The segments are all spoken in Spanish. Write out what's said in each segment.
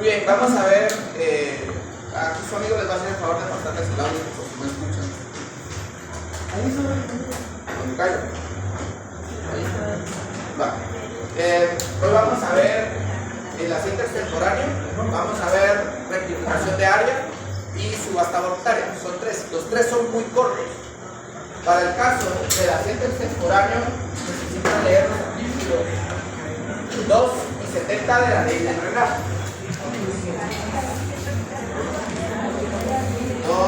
Muy bien, vamos a ver. Aquí su amigo les va a hacer el favor de pasarles el audio porque no escuchan. Ahí está. Callo. Ahí. Va. Hoy vamos a ver el asiento extemporáneo, vamos a ver rectificación de área y subasta voluntaria. Son tres. Los tres son muy cortos. Para el caso del asiento extemporáneo, necesitan leer los artículos 2 y 70 de la ley de drenaje. 2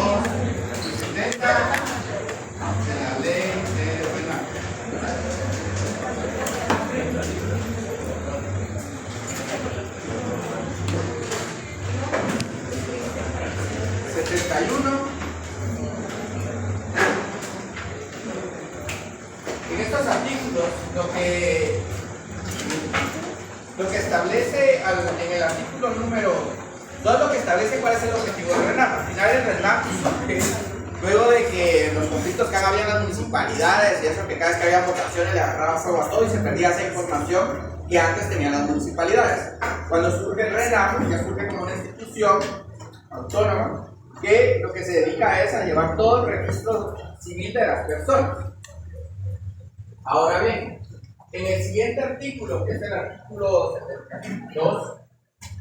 y 70 de la ley de drenaje. 71. En estos artículos lo que establece en el artículo número 2 lo que establece cuál es el objetivo del RENAP. Al final el RENAP surge luego de que los conflictos que había en las municipalidades y eso, que cada vez que había votaciones le agarraba fuego a todo y se perdía esa información que antes tenían las municipalidades. Cuando surge el RENAP, ya surge como una institución autónoma que lo que se dedica es a llevar todo el registro civil de las personas. Ahora bien, en el siguiente artículo, que es el artículo 72,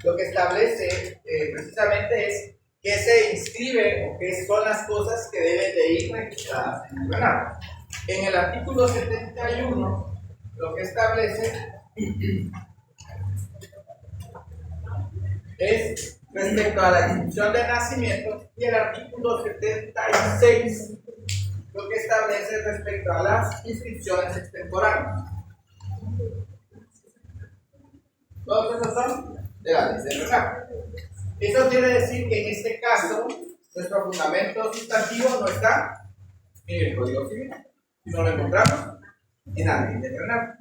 lo que establece precisamente es qué se inscribe o qué son las cosas que deben de ir registradas en el RENAP. En el artículo 71, lo que establece es respecto a la inscripción de nacimiento, y el artículo 76 lo que establece respecto a las inscripciones extemporáneas. Todos esos son de la ley del RENAP. Eso quiere decir que en este caso nuestro fundamento sustantivo no está en el Código Civil, sino lo encontramos en la ley del RENAP.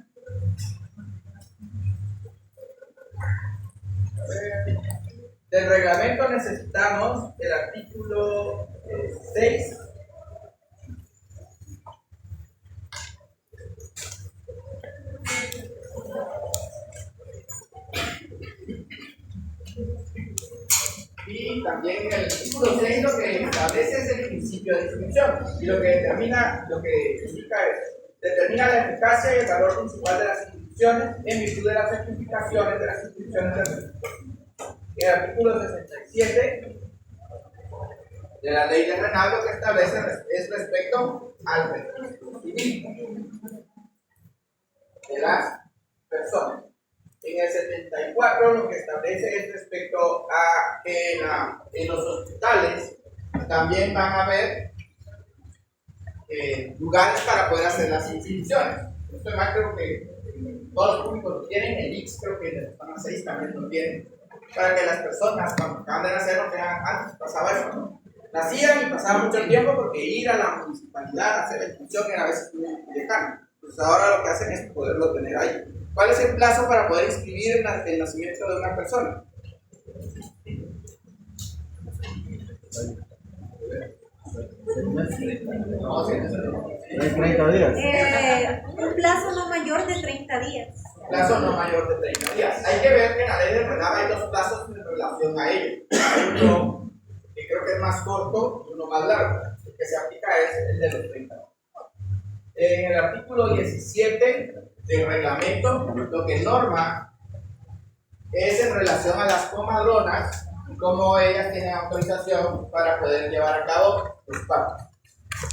Del reglamento necesitamos el artículo 6. Y también en el artículo 6 lo que establece es el principio de inscripción, y lo que indica es determina la eficacia y el valor principal de las inscripciones en virtud de las certificaciones de las inscripciones de registro. El artículo 67 de la ley de RENAP lo que establece es respecto al registro civil de las personas. En el 74 lo que establece es respecto a que en los hospitales también van a haber lugares para poder hacer las inscripciones. Esto es más, creo que todos los públicos lo tienen, el IX creo que en la zona 6 también lo tienen, para que las personas cuando acaban de nacer no tengan, antes pasaba eso, ¿no? Nacían y pasaba mucho tiempo porque ir a la municipalidad a hacer la inscripción era a veces muy lejano. Pues ahora lo que hacen es poderlo tener ahí. ¿Cuál es el plazo para poder inscribir el nacimiento de una persona? No, 30 días. Un plazo no mayor de 30 días. Plazo no mayor de 30 días. Hay que ver que en la ley de RENAP hay dos plazos en relación a ello. Hay uno que creo que es más corto y uno más largo. El que se aplica es el de los 30 días. En el artículo 17 del reglamento, lo que norma es en relación a las comadronas y cómo ellas tienen autorización para poder llevar a cabo los partos.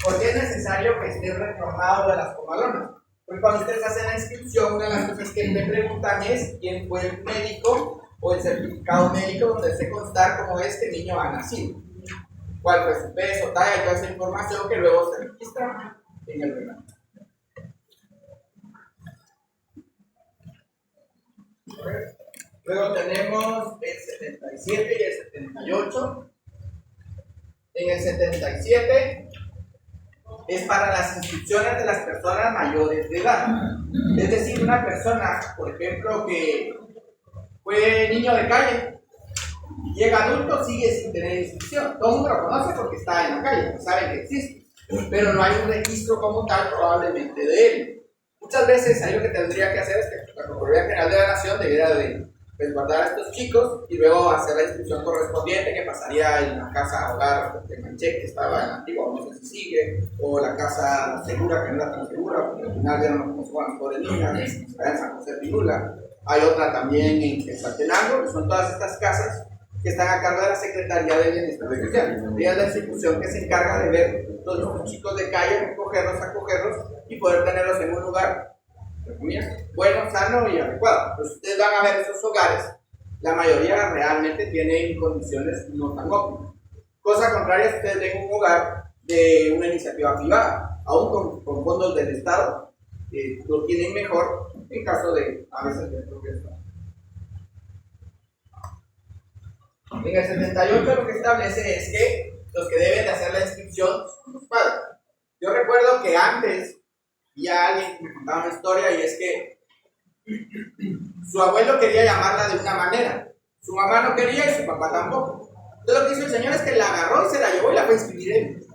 ¿Por qué es necesario que esté reformado de las comadronas? Porque cuando ustedes hacen la inscripción, una de las cosas que te preguntan es quién fue el médico o el certificado médico donde se constar cómo este niño ha nacido, cuál fue su peso, talla y toda esa información que luego se registra en el reglamento. Luego tenemos el 77 y el 78. En el 77 es para las inscripciones de las personas mayores de edad. Es decir, una persona, por ejemplo, que fue niño de calle, llega adulto, sigue sin tener inscripción. Todo el mundo lo conoce porque está en la calle, porque saben que existe, pero no hay un registro como tal probablemente de él. Muchas veces ahí lo que tendría que hacer es que la Procuraduría General de la Nación debiera de resguardar a estos chicos y luego hacer la inscripción correspondiente que pasaría en la casa hogar de Manché, que estaba en la antigua, no sé si sigue, o la casa segura, que no era tan segura, porque al final ya no nos conocían por el niño, está en San José Pinula. Hay otra también en Saltenango, que son todas estas casas que están a cargo de la Secretaría de Bienestar Social. Ella es la institución que se encarga de ver todos los chicos de calle, recogerlos, acogerlos y poder tenerlos en un lugar bueno, sano y adecuado. Entonces ustedes van a ver esos hogares, la mayoría realmente tienen condiciones no tan óptimas. Cosa contraria, si ustedes ven un hogar de una iniciativa privada, aún con fondos del Estado, lo tienen mejor en caso de a veces de progreso. En el 78 lo que establece es que los que deben de hacer la inscripción son los padres. Yo recuerdo que antes había alguien que me contaba una historia y es que su abuelo quería llamarla de una manera, su mamá no quería y su papá tampoco. Entonces lo que hizo el señor es que la agarró y se la llevó y la fue a inscribir él.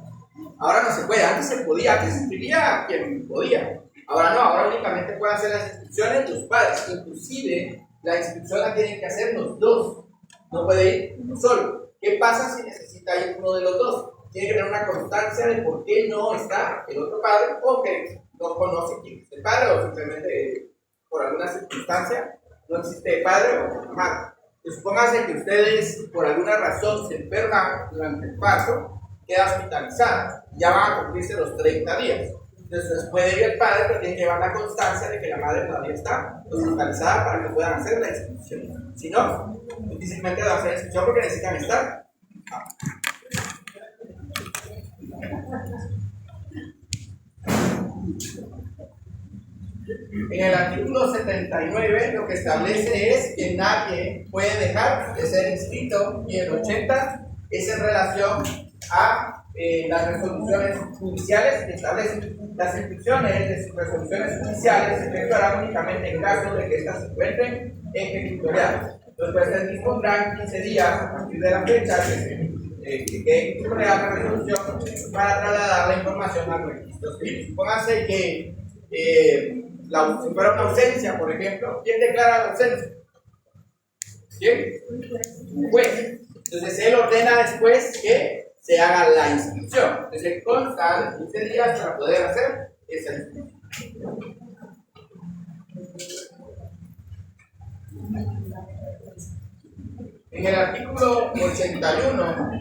Ahora no se puede, antes se podía, antes se inscribía quien podía. Ahora no, ahora únicamente pueden hacer las inscripciones los padres, inclusive la inscripción la tienen que hacer los dos, no puede ir uno solo. ¿Qué pasa si necesita ir uno de los dos? Tiene que tener una constancia de por qué no está el otro padre o que no conoce quién es el padre o simplemente por alguna circunstancia no existe padre o madre. Supóngase que ustedes por alguna razón se enferman durante el parto, queda hospitalizada, ya van a cumplirse los 30 días. Entonces puede ir el padre, pero tiene que llevar la constancia de que la madre todavía está hospitalizada para que puedan hacer la inscripción. Si no, difícilmente van a hacer la inscripción porque necesitan estar. En el artículo 79 lo que establece es que nadie puede dejar de ser inscrito y el 80 es en relación a las resoluciones judiciales que establecen las inscripciones de sus resoluciones judiciales se efectuarán únicamente en caso de que éstas se encuentren ejecutoriadas. Los jueces dispondrán 15 días a partir de la fecha que quede ejecutoriada la resolución para trasladar la información al registro civil. Supóngase que si fuera una ausencia, por ejemplo, ¿quién declara la ausencia? ¿Quién? Un juez. Entonces él ordena después que se haga la inscripción. Entonces consta de 15 días para poder hacer esa inscripción. En el artículo 81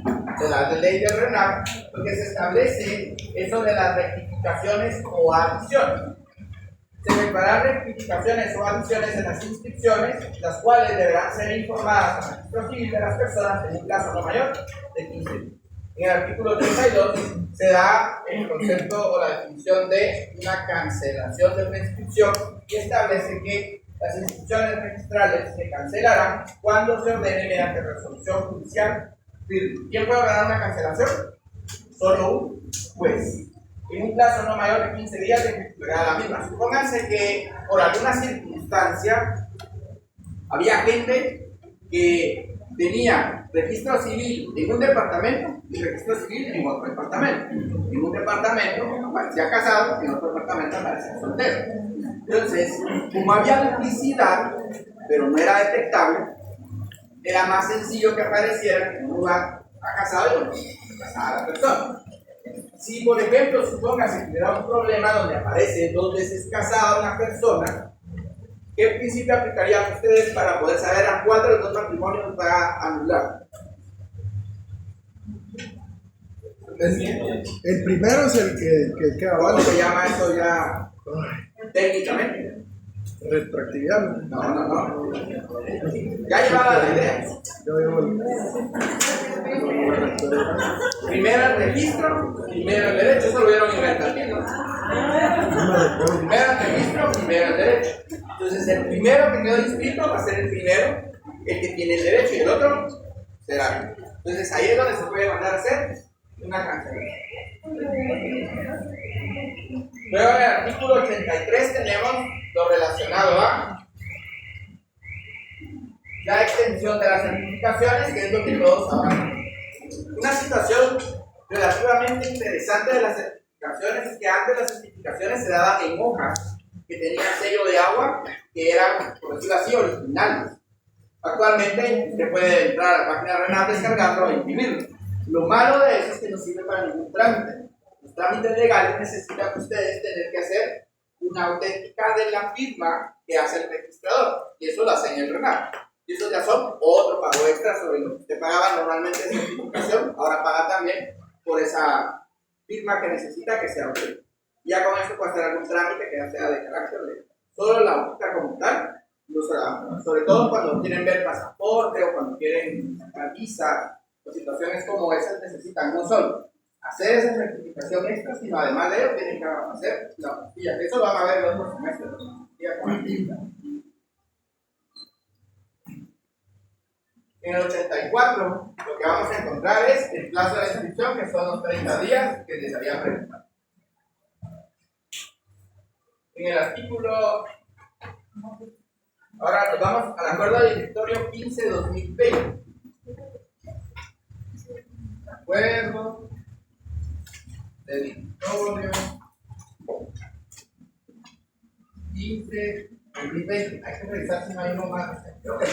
de la ley del RENAC, lo que se establece es sobre las rectificaciones o adiciones. Se efectuarán rectificaciones o adiciones en las inscripciones, las cuales deberán ser informadas al registro civil de las personas en un plazo no mayor de 15 días. En el artículo 32 se da el concepto o la definición de una cancelación de una inscripción y establece que las inscripciones registrales se cancelarán cuando se ordene mediante resolución judicial. ¿Quién puede ordenar una cancelación? Solo un juez. En un plazo no mayor de 15 días de ejecutar la misma. Supónganse que por alguna circunstancia había gente que tenía registro civil en un departamento y registro civil en otro departamento. En un departamento aparecía casado y en otro departamento aparecía soltero. Entonces, como había duplicidad, pero no era detectable, era más sencillo que apareciera en un lugar a casado y en otro a casada la persona. Si, por ejemplo, supóngase que hubiera un problema donde aparece 2 veces casada una persona, ¿qué principio aplicarían ustedes para poder saber a cuál de los 2 matrimonios va a anular? El primero es el que queda ¿Cómo válido. se llama eso ya técnicamente? Retroactividad. No. Ya llevaba la idea. Yo llevo Primero el registro, primero el derecho. Eso lo vieron inventar, ¿no? Primero el registro, primero el derecho. Entonces el primero que quedó inscrito va a ser el primero, el que tiene el derecho, y el otro será. Entonces ahí es donde se puede mandar a hacer una cancelación. Luego en el artículo 83 tenemos lo relacionado a la extensión de las certificaciones, que es lo que todos hablamos. Una situación relativamente interesante de las certificaciones es que antes las certificaciones se daban en hojas que tenían sello de agua, que eran, por decirlo así, originales. Actualmente usted puede entrar a la página de RENAP, descargarlo e imprimirlo. Lo malo de eso es que no sirve para ningún trámite. Los trámites legales necesitan ustedes tener que hacer una auténtica de la firma que hace el registrador, y eso lo hacen en el RENAP. Y eso ya son otro pago extra sobre lo que usted pagaba normalmente de certificación, ahora paga también por esa firma que necesita que sea auténtica. Ya con eso puede hacer algún trámite que ya sea de carácter legal. Solo la auténtica como tal, no se la, sobre todo cuando quieren ver pasaporte o cuando quieren sacar visa o situaciones como esas, necesitan no solo hacer esa certificación extra, sino además de ello tienen que hacer la apostilla. Eso lo van a ver en los otros semestres, En el 84, lo que vamos a encontrar es el plazo de inscripción, que son los 30 días que les había presentado. En el artículo, ahora nos vamos al acuerdo del directorio 15-2020. Acuerdo del directorio 15-2020. Hay que revisar si no hay uno más. Creo que no.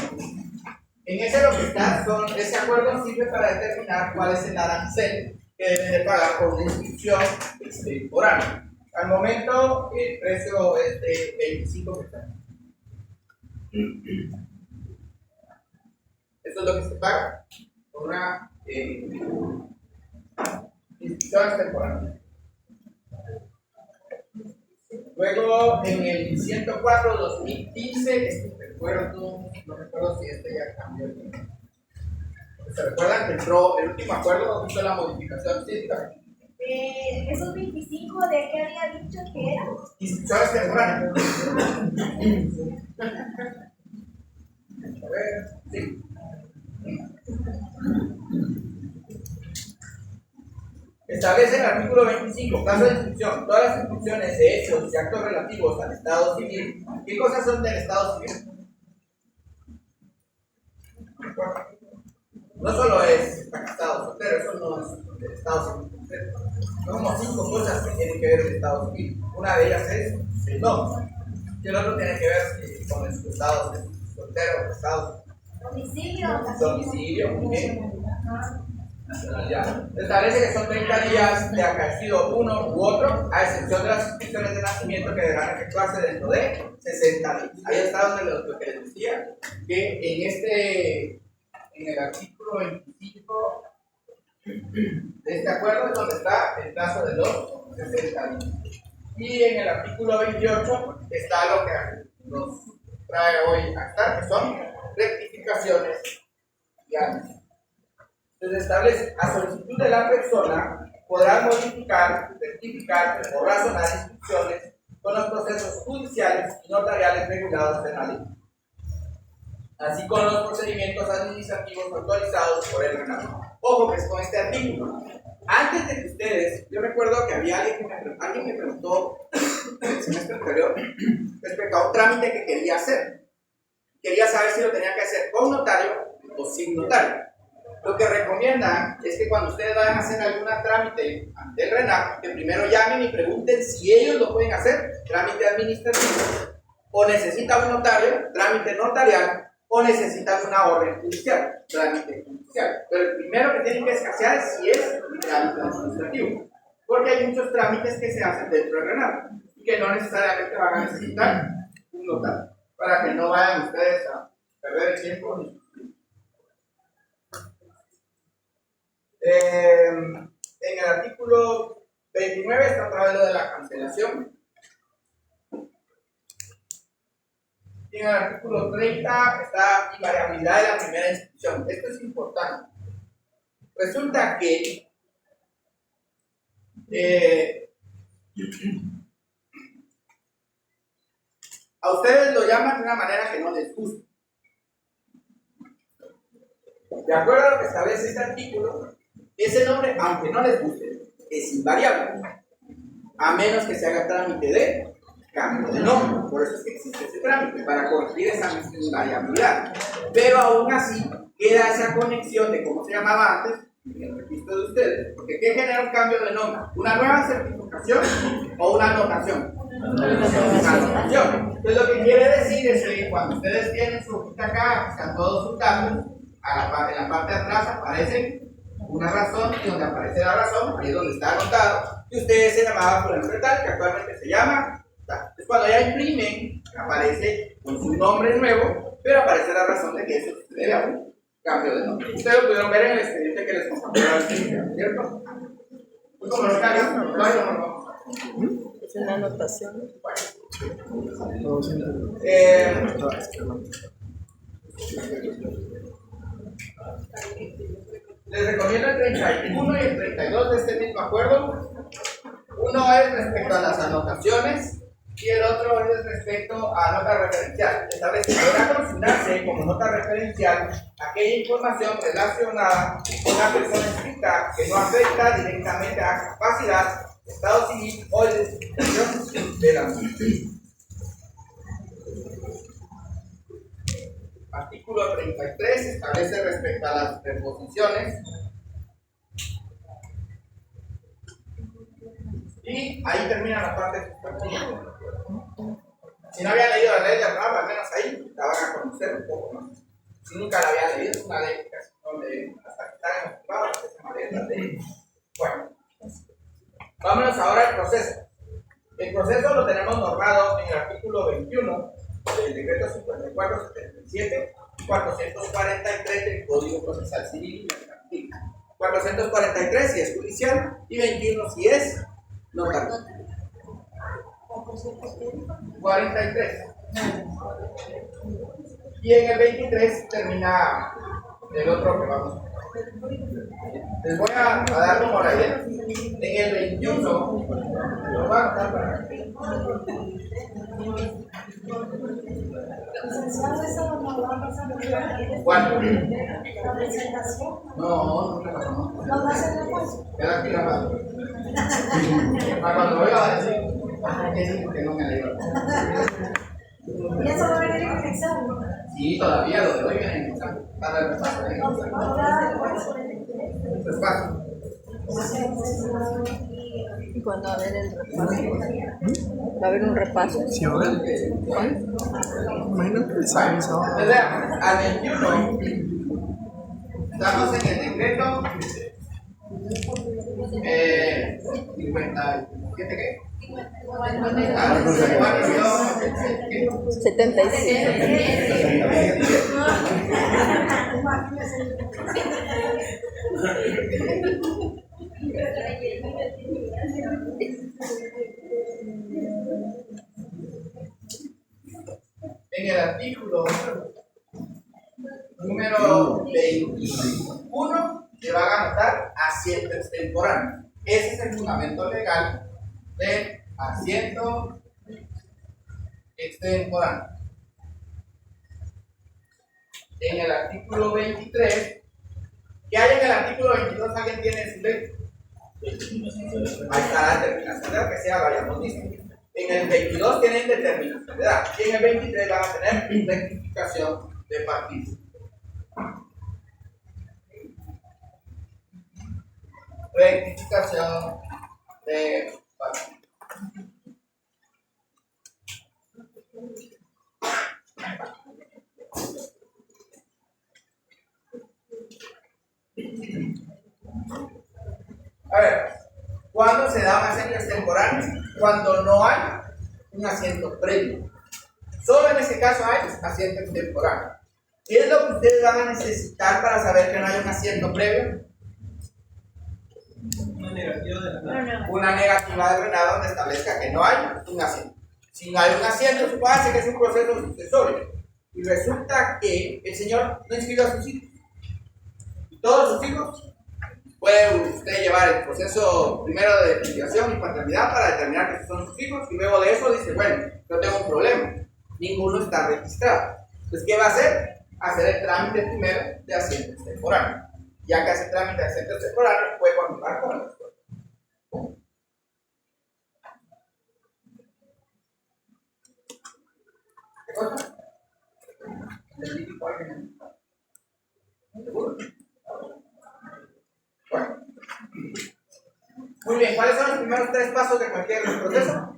En ese lo que está ese acuerdo sirve para determinar cuál es el arancel que deben de pagar por una inscripción por año. Al momento el precio es de 25 pesos. Esto es lo que se paga por una inscripción temporal. Luego en el 104-2015, no recuerdo si ya cambió. ¿Se recuerdan que entró el último acuerdo hizo la modificación cívica? Esos 25, ¿de qué había dicho que era? Inscripciones temporales. A ver, sí. Establece el artículo 25, caso de inscripción. Todas las inscripciones de hechos y actos relativos al Estado civil. ¿Qué cosas son del Estado civil? No solo es Estado soltero, eso no es del Estado civil. Son como 5 cosas que tienen que ver el Estado civil. Una de ellas es el nombre. Y el otro tiene que ver con el Estado soltero, Estado domicilio, muy bien. Ya. Establece que son 30 días de acaecido uno u otro, a excepción de las inscripciones de nacimiento que deberán efectuarse dentro de 60 días. Ahí está donde lo que les decía, que en el artículo 25 de este acuerdo es donde está el plazo de los 60 días. Y en el artículo 28 está lo que nos trae hoy a estar, que son rectificaciones diarias. Entonces establece, a solicitud de la persona, podrán modificar, rectificar o razonar instrucciones con los procesos judiciales y notariales regulados en la ley, así como los procedimientos administrativos autorizados por el RENAP. Ojo, pues con este artículo. Antes de que ustedes, yo recuerdo que había alguien me preguntó el semestre anterior respecto a un trámite que quería hacer. Quería saber si lo tenía que hacer con notario o sin notario. Lo que recomiendan es que cuando ustedes vayan a hacer algún trámite ante el RENAP, que primero llamen y pregunten si ellos lo pueden hacer, trámite administrativo, o necesitan un notario, trámite notarial, o necesitan una orden judicial, trámite judicial. Pero el primero que tienen que escasear es si es trámite administrativo, porque hay muchos trámites que se hacen dentro del RENAP y que no necesariamente van a necesitar un notario, para que no vayan ustedes a perder el tiempo. En el artículo 29 está otra vez lo de la cancelación. Y en el artículo 30 está invariabilidad de la primera inscripción. Esto es importante. Resulta que a ustedes lo llaman de una manera que no les gusta. De acuerdo a lo que establece este artículo, ese nombre, aunque no les guste, es invariable, a menos que se haga trámite de cambio de nombre. Por eso es que existe ese trámite, para corregir esa invariabilidad. Pero aún así, queda esa conexión de cómo se llamaba antes en el registro de ustedes. Porque ¿qué genera un cambio de nombre? ¿Una nueva certificación o una anotación? anotación. Entonces lo que quiere decir es que cuando ustedes tienen su hojita acá, están todos sus datos, en la parte de atrás aparece una razón y donde aparece la razón, ahí es donde está anotado, y ustedes se llamaban por el nombre tal, que actualmente se llama tal. Entonces cuando ya imprimen, aparece con su nombre nuevo, pero aparece la razón de que eso se debe a un cambio de nombre. Ustedes lo pudieron ver en el expediente que les compartieron, ¿cierto? Pues como no cargan, no vamos. Es una anotación. Les recomiendo el 31 y el 32 de este mismo acuerdo. Uno es respecto a las anotaciones y el otro es respecto a nota referencial. Establece que deberá consignarse como nota referencial aquella información relacionada con una persona inscrita que no afecta directamente a la capacidad, estado civil o identificación de la misma. Artículo 33 establece respecto a las preposiciones. Y ahí termina la parte sustantiva. Si no habían leído la ley de RAB, al menos ahí la van a conocer un poco más. Si nunca la habían leído, es una ley donde hasta que están ocupados, se llama ley de la ley. Bueno, vámonos ahora al proceso. El proceso lo tenemos normado en el artículo 21 del decreto 5477 y 443 del Código Procesal Civil y Mercantil. 443 si es judicial y 21 si es notario. 43. Y en el 23 termina el otro que vamos a ver. Les voy a dar una moralidad. En el 21 lo voy a anotar para acá. ¿Cuánto? No te la conozco. Queda aquí grabado. Cuando lo vea a decir, que no me alegro. ¿Y eso va a venir en el examen? Sí, todavía lo de hoy viene en el examen. Para el repaso. Repaso. ¿Y cuándo va a haber el repaso? ¿Va a haber un repaso? Sí, ahora. Imagino que el sábado. O sea, al 21 estamos en el decreto 57 ¿qué? 77. En el artículo número 21 le van a anotar asiento extemporáneo. Ese es el fundamento legal de asiento extemporáneo. En el artículo 23, ¿qué hay en el artículo 22? ¿Alguien tiene en su ley? Ahí está la determinación de edad, que sea lo hayamos visto. En el 22 tienen determinación de edad y en el 23 van a tener rectificación de partido. Rectificación de partido. A ver, ¿cuándo se da un asiento extemporáneo? Cuando no hay un asiento previo. Solo en ese caso hay asiento extemporáneo. ¿Qué es lo que ustedes van a necesitar para saber que no hay un asiento previo? Una negativa de Renado donde establezca que no hay un asiento. Si no hay un asiento, supóngase que es un proceso sucesorio. Y resulta que el señor no inscribió a sus hijos. Y todos sus hijos puede usted llevar el proceso primero de filiación y paternidad para determinar que son sus hijos y luego de eso dice, bueno, yo tengo un problema, ninguno está registrado. Entonces, ¿qué va a hacer? Hacer el trámite primero de asiento extemporáneo. Ya que hace el trámite de asiento extemporáneo, puede continuar con el esfuerzo. ¿Qué cosa? ¿Seguro? Bueno. Muy bien, ¿cuáles son los primeros 3 pasos de cualquier proceso?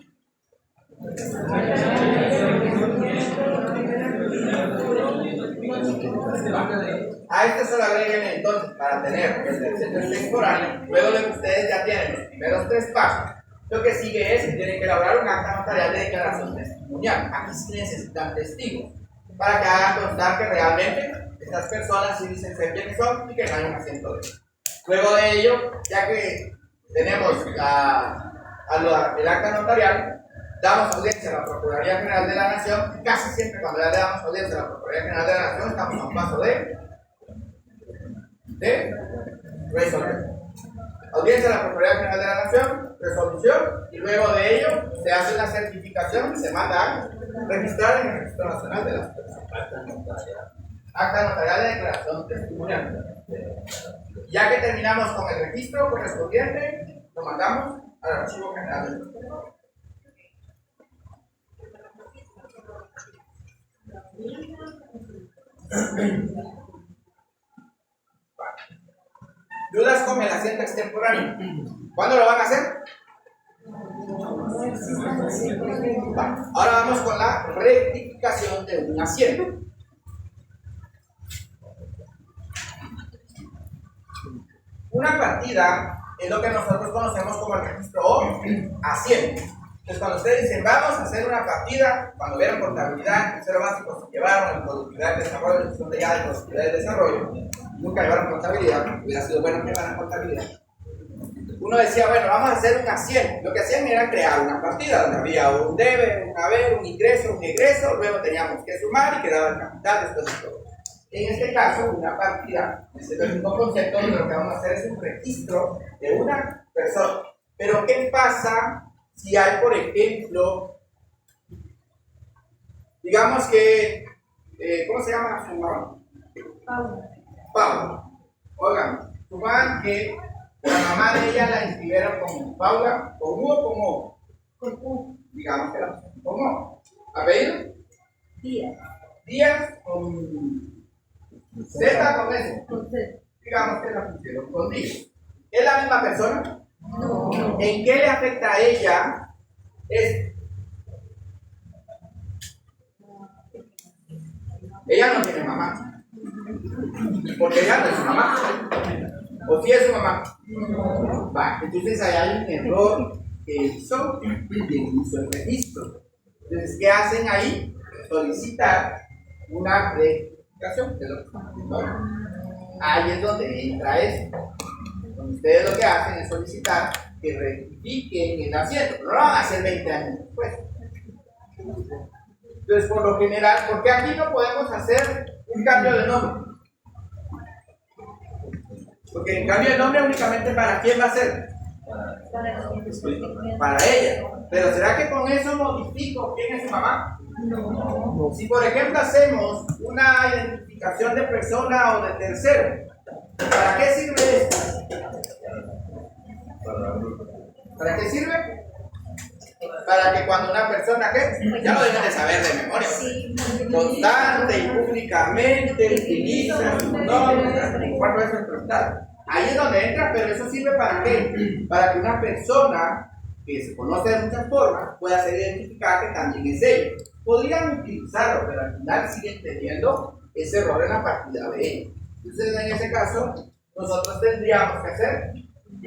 A este solo agreguen entonces para tener el tercer temporal. Luego de que ustedes ya tienen los primeros 3 pasos, lo que sigue es que tienen que elaborar un acta notarial de declaración testimonial. Aquí sí necesitan testigos para que hagan constar que realmente estas personas sí dicen ser quienes son y que no hay un asiento de ellos. Luego de ello, ya que tenemos el acta notarial, damos audiencia a la Procuraduría General de la Nación. Casi siempre cuando ya le damos audiencia a la Procuraduría General de la Nación estamos a un paso de resolver. Audiencia a la Procuraduría General de la Nación, resolución, y luego de ello se hace una certificación y se manda a registrar en el Registro Nacional de las Personas. Acta notarial de declaración testimonial. Ya que terminamos con el registro correspondiente, lo mandamos al Archivo General del Estado. Dudas con el asiento extemporáneo. ¿Cuándo lo van a hacer? Ahora vamos con la rectificación de un asiento. Una partida es lo que nosotros conocemos como el registro o asiento. Entonces, cuando ustedes dicen vamos a hacer una partida, cuando vieron contabilidad, tercero básico, se llevaron en productividad de desarrollo, son de ya de productividad de desarrollo, nunca llevaron contabilidad, hubiera sido bueno que llevaran contabilidad. Uno decía, bueno, vamos a hacer un asiento. Lo que hacían era crear una partida donde había un debe, un haber, un ingreso, un egreso, luego teníamos que sumar y quedaba el capital después de todo. En este caso, una partida, ese es el mismo concepto, donde lo que vamos a hacer es un registro de una persona. Pero, ¿qué pasa si hay, por ejemplo, digamos que, ¿cómo se llama su mamá? Paula. Oigan, supongan que la mamá de ella la inscribieron como Paula, con U o con O. Con U. Digamos que la con O. ¿Apellido? Díaz. Díaz con Z con S. Con Z. Digamos que la pusieron con Díaz. ¿Es la misma persona? No. ¿En qué le afecta a ella esto? Ella no tiene mamá. Porque ella no es su mamá. ¿O sí es su mamá? Va, entonces ahí hay un error que hizo el registro. Entonces, ¿qué hacen ahí? Solicitar una rectificación. Ahí es donde entra esto. Ustedes lo que hacen es solicitar que rectifiquen el asiento, pero no lo van a hacer 20 años después. Entonces, por lo general, porque aquí no podemos hacer un cambio de nombre. Porque el cambio de nombre únicamente para quién va a ser. Para ella. Pero ¿será que con eso modifico quién es su mamá? No. Si por ejemplo hacemos una identificación de persona o de tercero, ¿para qué sirve esto? ¿Para qué sirve? Para que cuando una persona, ¿qué? Ya lo deben de saber de memoria. Constante y públicamente utiliza su nombre, cuatro veces constante. Ahí es donde entra, pero eso sirve ¿para qué? Para que una persona que se conoce de muchas formas pueda ser identificada que también es ella. Podrían utilizarlo, pero al final siguen teniendo ese error en la partida de ella. Entonces, en ese caso, nosotros tendríamos que hacer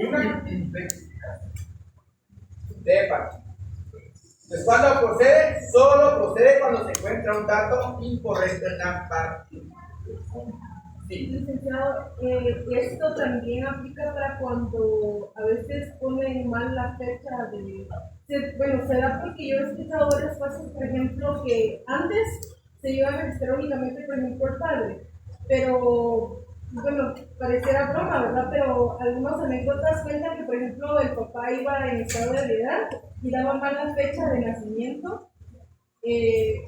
una rectificación de partida. Entonces, cuando procede, solo procede cuando se encuentra un dato incorrecto en la partida. Sí. Licenciado, esto también aplica para cuando a veces ponen mal la fecha de... Bueno, se da porque yo he escuchado varios casos, por ejemplo, que antes se iba a registrar únicamente, por ejemplo, el padre, pero, bueno, pareciera broma, ¿verdad? Pero algunas anécdotas cuentan que, por ejemplo, el papá iba en estado de ebriedad y daba mal la fecha de nacimiento.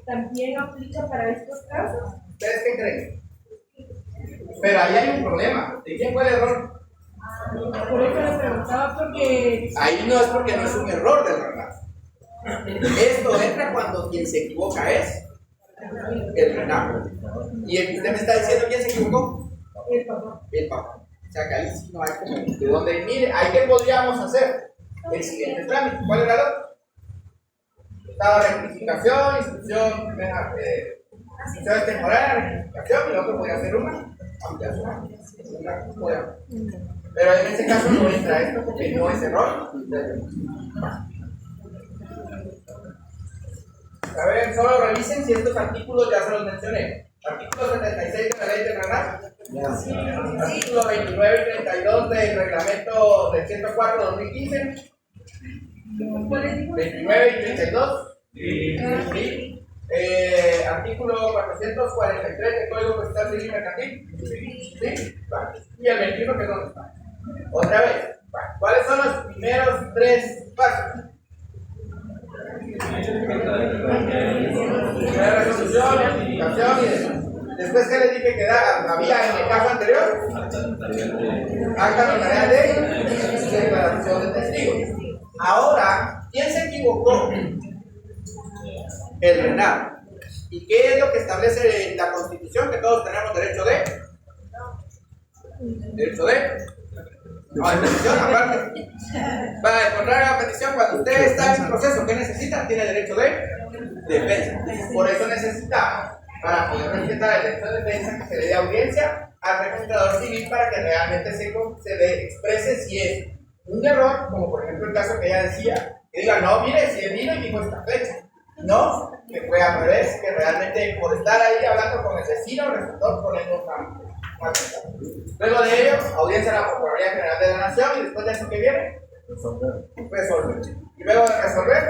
¿También aplica para estos casos? ¿Ustedes qué creen? Pero ahí hay un problema. ¿De quién fue el error? Por eso le preguntaba, porque... Ahí no es porque no es un error del RENAP. Esto entra cuando quien se equivoca es el RENAP. Y el que usted me está diciendo, ¿quién se equivocó? El papá. El papá. O sea que ahí sí no hay como de dónde. Mire, ahí que podríamos hacer el siguiente trámite. ¿Cuál era el otro? Estaba rectificación, instrucción temporal, rectificación, y luego podía hacer una ampliación. Pero en este caso no entra esto porque no es error. A ver, solo revisen si estos artículos ya se los mencioné. Artículo 76 de la ley de RENAP. Artículo 29 y 32 del reglamento del 104-2015. 29 y 32. Sí. Artículo 443 del Código Procesal Civil y Mercantil. ¿Sí? Vale. Y el 21 que dónde está. Otra vez. Vale. ¿Cuáles son los primeros tres pasos? Primera resolución, notificación y demás. Después, ¿qué les dije que había en el caso anterior? Acta notarial de declaración de testigos. Ahora, ¿quién se equivocó? El RENAP. ¿Y qué es lo que establece la Constitución? Que todos tenemos derecho de. ¿Derecho de? No, de petición, aparte. Para encontrar la petición, cuando usted está en un proceso, ¿qué necesita? Tiene derecho de defensa. Por eso necesitamos, para poder respetar el derecho de defensa, que se le dé audiencia al registrador civil para que realmente se le exprese si es un error, como por ejemplo el caso que ella decía, que diga, no, mire, si él vino y dijo esta fecha. No, que fue al revés, que realmente por estar ahí hablando con el vecino resultó poniendo una fecha. Luego de ello, audiencia a la Procuraduría General de la Nación y después de eso, ¿qué viene? Resolver. Y luego de resolver,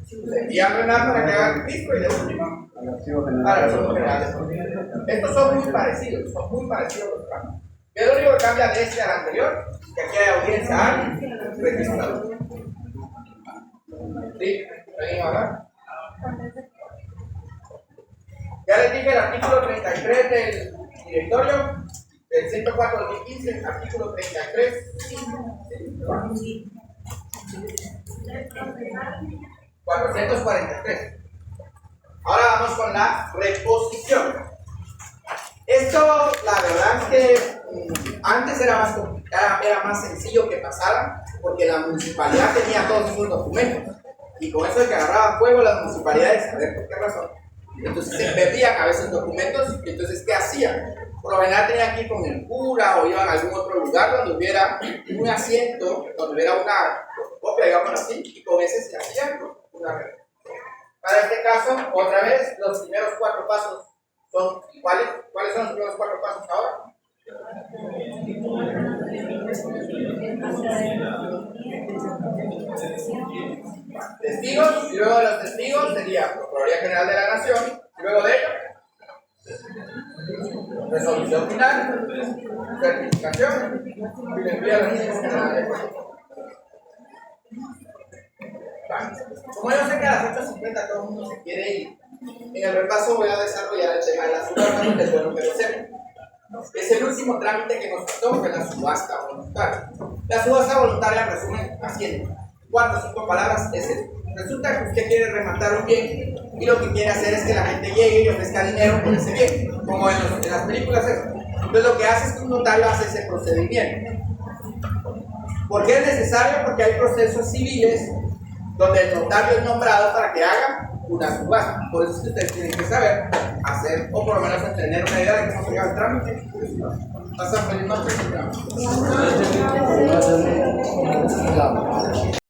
se envía a RENAP para que haga el registro y de último al Archivo General. Estos son muy parecidos los cambios. ¿Qué es lo único que cambia de este al anterior? Que aquí hay audiencia al registrador. ¿Sí? ¿Alguien va a hablar? Ya les dije el artículo 33 del directorio del 104-2015, artículo 33. 443. Ahora vamos con la reposición. Esto, la verdad es que antes era más complicado, era más sencillo que pasara, porque la municipalidad tenía todos sus documentos. Y con eso de que agarraba fuego las municipalidades, a ver por qué razón. Entonces se perdían a veces documentos, y entonces ¿qué hacían? Por lo general tenían que ir con el cura o iban a algún otro lugar donde hubiera un asiento, donde hubiera una copia, digamos así, y con ese se hacía una red. Para este caso, otra vez, los primeros 4 pasos son iguales. ¿Cuáles son los primeros 4 pasos ahora? Testigos, y luego de los testigos sería Procuraduría General de la Nación, y luego de ello resolución final, certificación y le envía a la Administración General de Cuentas. Como yo sé que a las 8:50 todo el mundo se quiere ir, en el repaso voy a desarrollar el tema de la subasta, que es bueno que lo sepan. Es el último trámite que nos faltó, que es la subasta voluntaria. La subasta voluntaria, en resumen, así en 4 o 5 palabras, es esto. Resulta que usted quiere rematar un bien y lo que quiere hacer es que la gente llegue y ofrezca dinero por ese bien, como en las películas. Entonces lo que hace es que un notario hace ese procedimiento. ¿Por qué es necesario? Porque hay procesos civiles donde el notario es nombrado para que haga una subasta. Por eso es que ustedes tienen que saber hacer, o por lo menos tener una idea de cómo se lleva el trámite. Pasan feliz noche.